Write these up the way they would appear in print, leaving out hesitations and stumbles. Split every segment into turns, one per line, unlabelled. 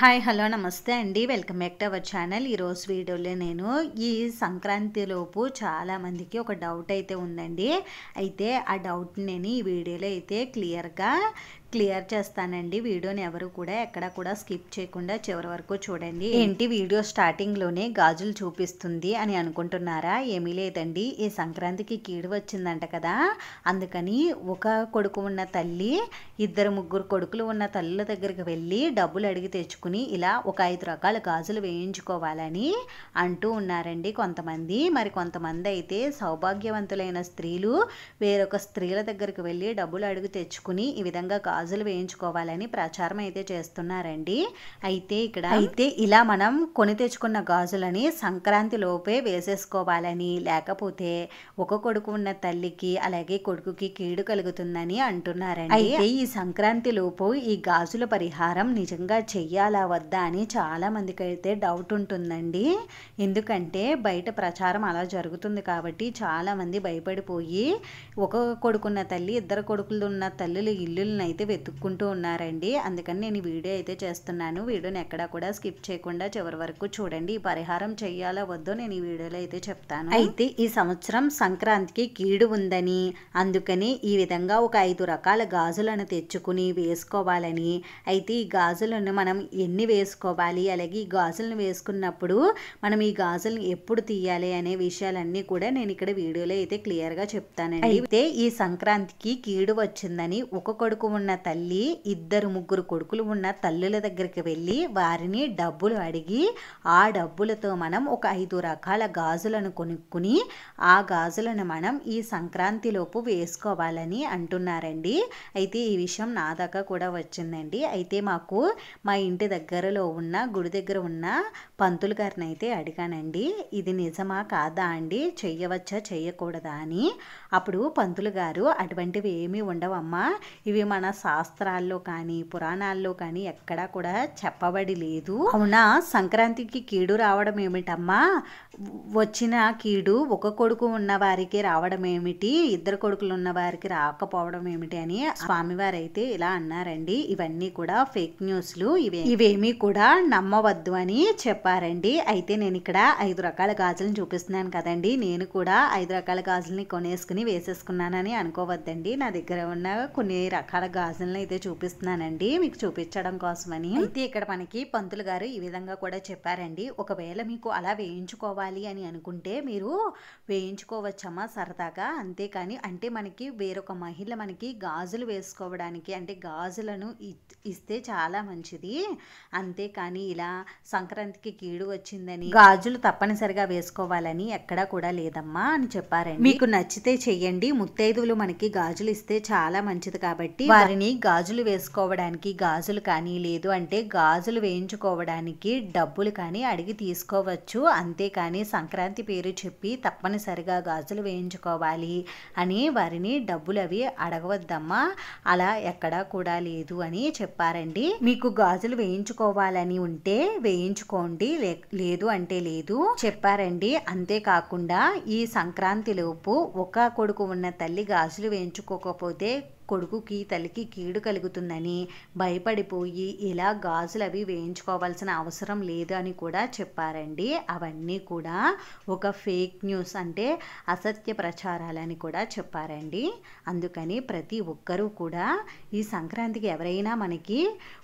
Hi hello నమస్తే అండి. Welcome back to our channel. ఈరోజు వీడియోలో నేను ఈ సంక్రాంతిలోపు చాలామందికి ఒక డౌట్ అయితే ఉందండి. అయితే ఆ డౌట్ని నేను ఈ వీడియోలో అయితే క్లియర్ చేస్తానండి. వీడియోని ఎవరు కూడా ఎక్కడ కూడా స్కిప్ చేయకుండా చివరి వరకు చూడండి. ఏంటి వీడియో స్టార్టింగ్లోనే గాజులు చూపిస్తుంది అని అనుకుంటున్నారా? ఏమీ లేదండి, ఈ సంక్రాంతికి కీడు వచ్చిందంట కదా, అందుకని ఒక కొడుకు ఉన్న తల్లి ఇద్దరు ముగ్గురు కొడుకులు ఉన్న తల్లుల దగ్గరికి వెళ్ళి డబ్బులు అడిగి తెచ్చుకుని ఇలా ఒక 5 రకాల గాజులు వేయించుకోవాలని అంటూ ఉన్నారండి కొంతమంది. మరి కొంతమంది అయితే సౌభాగ్యవంతులైన స్త్రీలు వేరొక స్త్రీల దగ్గరికి వెళ్ళి డబ్బులు అడిగి తెచ్చుకుని ఈ విధంగా గాజులు వేయించుకోవాలని ప్రచారం అయితే చేస్తున్నారండి. అయితే ఇలా మనం కొని తెచ్చుకున్న గాజులని సంక్రాంతి లోపే వేసేసుకోవాలని, లేకపోతే ఒక కొడుకు ఉన్న తల్లికి అలాగే కొడుకుకి కీడు కలుగుతుందని అంటున్నారండి. అయితే ఈ సంక్రాంతి లోపు ఈ గాజుల పరిహారం నిజంగా చెయ్యాలా వద్దా అని చాలా మందికి అయితే డౌట్ ఉంటుందండి. ఎందుకంటే బయట ప్రచారం అలా జరుగుతుంది కాబట్టి చాలా మంది భయపడిపోయి ఒక కొడుకున్న తల్లి ఇద్దరు కొడుకులు ఉన్న తల్లులు ఇల్లులను అయితే వెతుక్కుంటూ ఉన్నారండి. అందుకని నేను ఈ వీడియో అయితే చేస్తున్నాను. వీడియోని ఎక్కడా కూడా స్కిప్ చేయకుండా చివరి వరకు చూడండి. ఈ పరిహారం చెయ్యాలో వద్దో నేను ఈ వీడియోలో అయితే చెప్తాను. అయితే ఈ సంవత్సరం సంక్రాంతికి కీడు ఉందని, అందుకని ఈ విధంగా ఒక 5 రకాల గాజులను తెచ్చుకుని వేసుకోవాలని, అయితే ఈ గాజులను మనం ఎన్ని వేసుకోవాలి, అలాగే ఈ గాజులను వేసుకున్నప్పుడు మనం ఈ గాజులను ఎప్పుడు తీయాలి అనే విషయాలన్నీ కూడా నేను ఇక్కడ వీడియోలో అయితే క్లియర్గా చెప్తానండి. అయితే ఈ సంక్రాంతికి కీడు వచ్చిందని ఒక కొడుకు ఉన్న తల్లి ఇద్దరు ముగ్గురు కొడుకులు ఉన్న తల్లుల దగ్గరికి వెళ్ళి వారిని డబ్బులు అడిగి ఆ డబ్బులతో మనం ఒక 5 రకాల గాజులను కొనుక్కుని ఆ గాజులను మనం ఈ సంక్రాంతిలోపు వేసుకోవాలని అంటున్నారండి. అయితే ఈ విషయం నా దాకా కూడా వచ్చిందండి. అయితే మా ఇంటి దగ్గరలో ఉన్న గుడి దగ్గర ఉన్న పంతులు గారిని అయితే అడిగానండి, ఇది నిజమా కాదా అండి, చెయ్యవచ్చా చెయ్యకూడదా అని. అప్పుడు పంతులు గారు అటువంటివి ఏమీ ఉండవమ్మా, ఇవి మన శాస్త్రాల్లో కానీ పురాణాల్లో కానీ ఎక్కడా కూడా చెప్పబడి లేదు. అవునా, సంక్రాంతికి కీడు రావడం ఏమిటమ్మా, వచ్చిన కీడు ఒక కొడుకు ఉన్న వారికి రావడం ఏమిటి, ఇద్దరు కొడుకులు ఉన్న వారికి రాకపోవడం ఏమిటి అని స్వామివారు అయితే ఇలా అన్నారండి. ఇవన్నీ కూడా ఫేక్ న్యూస్లు, ఇవేమీ కూడా నమ్మవద్దు అని చెప్పారండి. అయితే నేను ఇక్కడ 5 రకాల గాజులను చూపిస్తున్నాను కదండి, నేను కూడా 5 రకాల గాజులని కొనేసుకుని వేసేసుకున్నానని అనుకోవద్దండి. నా దగ్గర ఉన్న కొన్ని రకాల గాజులను అయితే చూపిస్తున్నానండి మీకు చూపించడం కోసమని. అయితే ఇక్కడ మనకి పంతులు గారు ఈ విధంగా కూడా చెప్పారండి, ఒకవేళ మీకు అలా వేయించుకోవాలి అని అనుకుంటే మీరు వేయించుకోవచ్చమ్మా సరదాగా, అంతేకాని అంటే మనకి వేరొక మహిళ మనకి గాజులు వేసుకోవడానికి అంటే గాజులను ఇస్తే చాలా మంచిది, అంతేకాని ఇలా సంక్రాంతికి కీడు వచ్చిందని గాజులు తప్పనిసరిగా వేసుకోవాలని ఎక్కడా కూడా లేదమ్మా అని చెప్పారండి. మీకు నచ్చితే చెయ్యండి, ముత్తైదువులు మనకి గాజులు ఇస్తే చాలా మంచిది కాబట్టి వారిని గాజులు వేసుకోవడానికి గాజులు కానీ లేదు అంటే గాజులు వేయించుకోవడానికి డబ్బులు కానీ అడిగి తీసుకోవచ్చు, అంతేకాని సంక్రాంతి పేరు చెప్పి తప్పనిసరిగా గాజులు వేయించుకోవాలి అని వారిని డబ్బులు అవి అడగవద్దమ్మా, అలా ఎక్కడా కూడా లేదు అని చెప్పారండి. మీకు గాజులు వేయించుకోవాలని ఉంటే వేయించుకోండి, లేదు అంటే లేదు చెప్పారండి. అంతేకాకుండా ఈ సంక్రాంతి లోపు ఒక కొడుకు ఉన్న తల్లి గాజులు వేయించుకోకపోతే కొడుకుకి తల్లికి కీడు కలుగుతుందని భయపడిపోయి ఇలా గాజులు అవి వేయించుకోవాల్సిన అవసరం లేదు అని కూడా చెప్పారండి. అవన్నీ కూడా ఒక ఫేక్ న్యూస్ అంటే అసత్య ప్రచారాలని కూడా చెప్పారండి. అందుకని ప్రతి ఒక్కరూ కూడా ఈ సంక్రాంతికి ఎవరైనా మనకి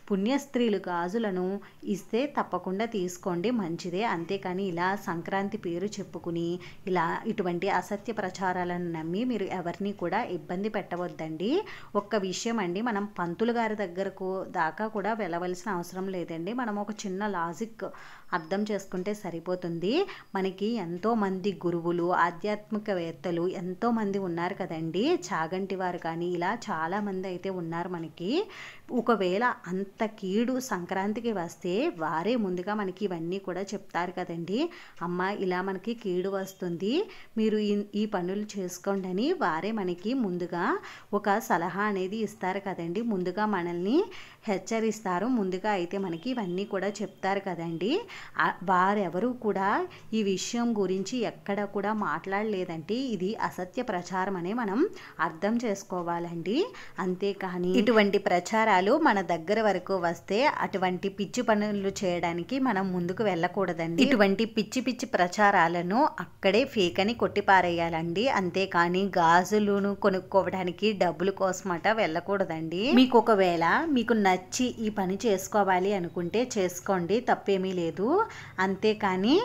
పుణ్యస్త్రీలు గాజులను ఇస్తే తప్పకుండా తీసుకోండి, మంచిదే, అంతేకాని ఇలా సంక్రాంతి పేరు చెప్పుకుని ఇలా ఇటువంటి అసత్య ప్రచారాలను నమ్మి మీరు ఎవరిని కూడా ఇబ్బంది పెట్టవద్దండి. ఒక్క విషయం అండి, మనం పంతులు గారి దగ్గరకు దాకా కూడా వెళ్ళవలసిన అవసరం లేదండి. మనం ఒక చిన్న లాజిక్ అర్థం చేసుకుంటే సరిపోతుంది. మనకి ఎంతోమంది గురువులు ఆధ్యాత్మికవేత్తలు ఎంతోమంది ఉన్నారు కదండి, చాగంటి వారు కానీ ఇలా చాలామంది అయితే ఉన్నారు మనకి. ఒకవేళ అంత కీడు సంక్రాంతికి వస్తే వారే ముందుగా మనకి ఇవన్నీ కూడా చెప్తారు కదండి, అమ్మ ఇలా మనకి కీడు వస్తుంది మీరు ఈ పనులు చేసుకోండి అని వారే మనకి ముందుగా ఒక సలహా అనేది ఇస్తారు కదండి, ముందుగా మనల్ని హెచ్చరిస్తారు. ముందుగా అయితే మనకి ఇవన్నీ కూడా చెప్తారు కదండి. వారెవరు కూడా ఈ విషయం గురించి ఎక్కడ కూడా మాట్లాడలేదంటే ఇది అసత్య ప్రచారం అనే మనం అర్థం చేసుకోవాలండి. అంతేకాని ఇటువంటి ప్రచారాలు మన దగ్గర వరకు వస్తే అటువంటి పిచ్చి పనులు చేయడానికి మనం ముందుకు వెళ్ళకూడదండి. ఇటువంటి పిచ్చి పిచ్చి ప్రచారాలను అక్కడే ఫేక్ అని కొట్టిపారేయాలండి. అంతేకాని గాజులను కొనుక్కోవడానికి డబ్బుల కోసమట వెళ్ళకూడదండి. మీకు ఒకవేళ మీకు నచ్చి ఈ పని చేసుకోవాలి అనుకుంటే చేసుకోండి, తప్పేమీ లేదు. అంతేకాని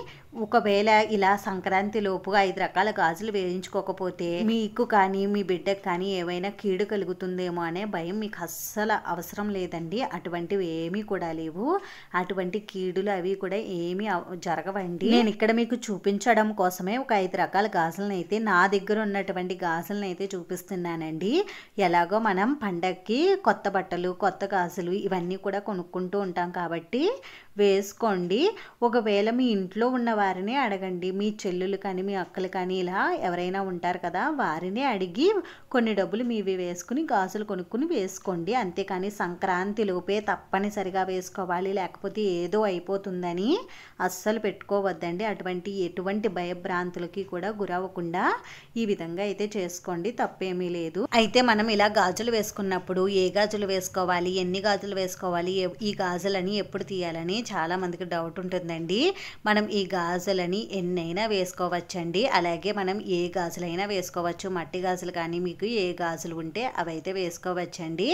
ఒకవేళ ఇలా సంక్రాంతి లోపు 5 రకాల గాజులు వేయించుకోకపోతే మీకు కానీ మీ బిడ్డకు కానీ ఏమైనా కీడు కలుగుతుందేమో అనే భయం మీకు అస్సలు అవసరం లేదండి. అటువంటివి ఏమీ కూడా లేవు. అటువంటి కీడులు అవి కూడా ఏమీ జరగవండి. నేను ఇక్కడ మీకు చూపించడం కోసమే ఒక 5 రకాల గాజులను అయితే నా దగ్గర ఉన్నటువంటి గాజులను అయితే చూపిస్తున్నానండి. ఎలాగో మనం పండగకి కొత్త బట్టలు, కొత్త గాజులు ఇవన్నీ కూడా కొనుక్కుంటూ ఉంటాం కాబట్టి వేసుకోండి. ఒకవేళ మీ ఇంట్లో ఉన్న వారిని అడగండి. మీ చెల్లులు కానీ మీ అక్కలు కానీ ఇలా ఎవరైనా ఉంటారు కదా, వారిని అడిగి కొన్ని డబ్బులు మీవి వేసుకుని గాజులు కొనుక్కుని వేసుకోండి. అంతేకాని సంక్రాంతి లోపే తప్పనిసరిగా వేసుకోవాలి లేకపోతే ఏదో అయిపోతుందని అస్సలు పెట్టుకోవద్దండి. ఎటువంటి భయభ్రాంతులకి కూడా గురవ్వకుండా ఈ విధంగా అయితే చేసుకోండి, తప్పేమీ లేదు. అయితే మనం ఇలా గాజులు వేసుకున్నప్పుడు ఏ గాజులు వేసుకోవాలి, ఎన్ని గాజులు వేసుకోవాలి, ఈ గాజులని ఎప్పుడు తీయాలని చాలా మందికి డౌట్ ఉంటుందండి. మనం ఈ గాజులని ఎన్నైనా వేసుకోవచ్చండి. అలాగే మనం ఏ గాజులైనా వేసుకోవచ్చు. మట్టి గాజులు కానీ మీకు ఏ గాజులు ఉంటే అవైతే వేసుకోవచ్చండి.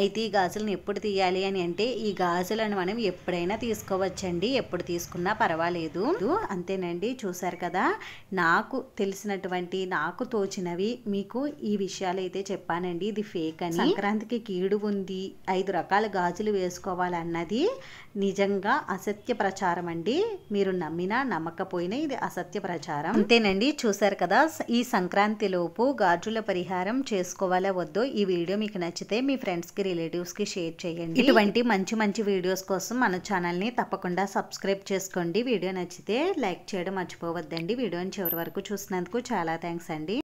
అయితే ఈ గాజులను ఎప్పుడు తీయాలి అని అంటే ఈ గాజులను మనం ఎప్పుడైనా తీసుకోవచ్చండి, ఎప్పుడు తీసుకున్నా పర్వాలేదు. అంతేనండి. చూసారు కదా, నాకు తెలిసినటువంటి నాకు తోచినవి మీకు ఈ విషయాలు అయితే చెప్పానండి. ఇది ఫేక్ అని, సంక్రాంతికి కీడు ఉంది, 5 రకాల గాజులు వేసుకోవాలన్నది నిజంగా అసత్య ప్రచారం అండి. మీరు నమ్మినా నమ్మకపోయినా ఇది అసత్య ప్రచారం. అంతేనండి. చూసారు కదా, ఈ సంక్రాంతి లోపు గాజుల పరిహారం చేసుకోవాలా వద్దో ఈ వీడియో మీకు నచ్చితే మీ ఫ్రెండ్స్ కి రిలేటివ్స్ కి షేర్ చేయండి. ఇటువంటి మంచి మంచి వీడియోస్ కోసం మన ఛానల్ ని తప్పకుండా సబ్స్క్రైబ్ చేసుకోండి. వీడియో నచ్చితే లైక్ చేయడం మర్చిపోవద్దండి. వీడియోని చివరి వరకు చూసినందుకు చాలా థ్యాంక్స్ అండి.